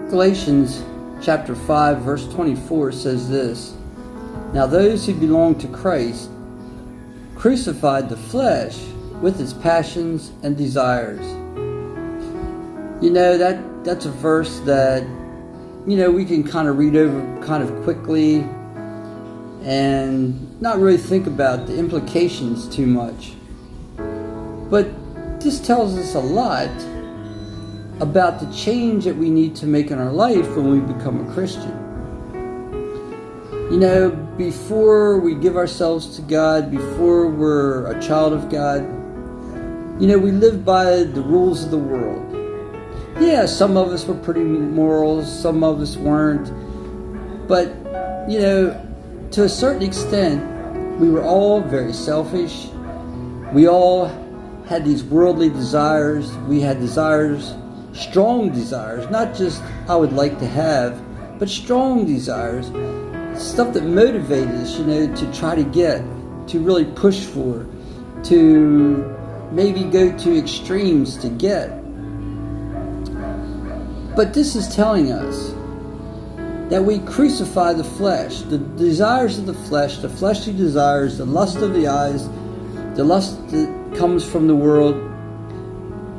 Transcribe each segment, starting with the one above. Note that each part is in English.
Galatians chapter 5 verse 24 says this, "Now those who belong to Christ crucified the flesh with its passions and desires." You know, that's a verse that, we can kind of read over kind of quickly and not really think about the implications too much. But this tells us a lot about the change that we need to make in our life when we become a Christian. Before we give ourselves to God, before we're a child of God, we live by the rules of the world. Yeah, some of us were pretty moral, some of us weren't. But, to a certain extent, we were all very selfish. We all had these worldly desires. We had desires, strong desires, not just I would like to have, but strong desires. Stuff that motivated us, to try to get, to really push for, to maybe go to extremes to get. But this is telling us that we crucify the flesh, the desires of the flesh, the fleshly desires, the lust of the eyes, the lust that comes from the world.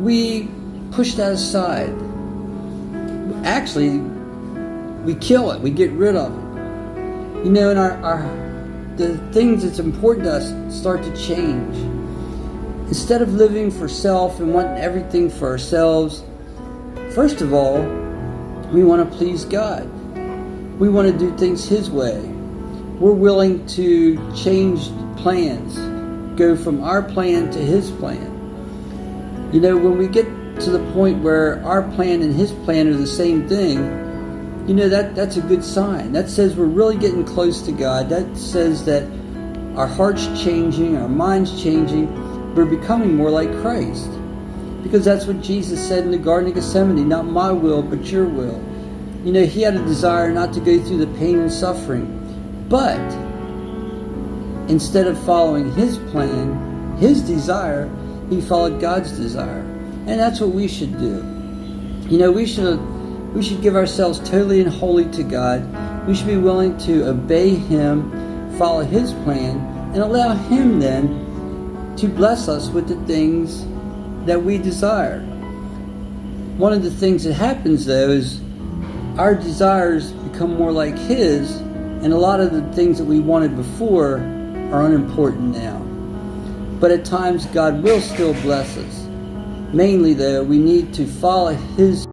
We push that aside. Actually, we kill it. We get rid of it. And the things that's important to us start to change. Instead of living for self and wanting everything for ourselves, first of all, we want to please God. We want to do things His way. We're willing to change plans, go from our plan to His plan. When we get to the point where our plan and His plan are the same thing, that's a good sign. That says we're really getting close to God. That says that our heart's changing, our mind's changing. We're becoming more like Christ. Because that's what Jesus said in the Garden of Gethsemane, "Not my will, but your will." He had a desire not to go through the pain and suffering. But instead of following His plan, His desire, He followed God's desire. And that's what we should do. We should give ourselves totally and wholly to God. We should be willing to obey Him, follow His plan, and allow Him then to bless us with the things that we desire. One of the things that happens, though, is our desires become more like His, and a lot of the things that we wanted before are unimportant now. But at times, God will still bless us. Mainly, though, we need to follow His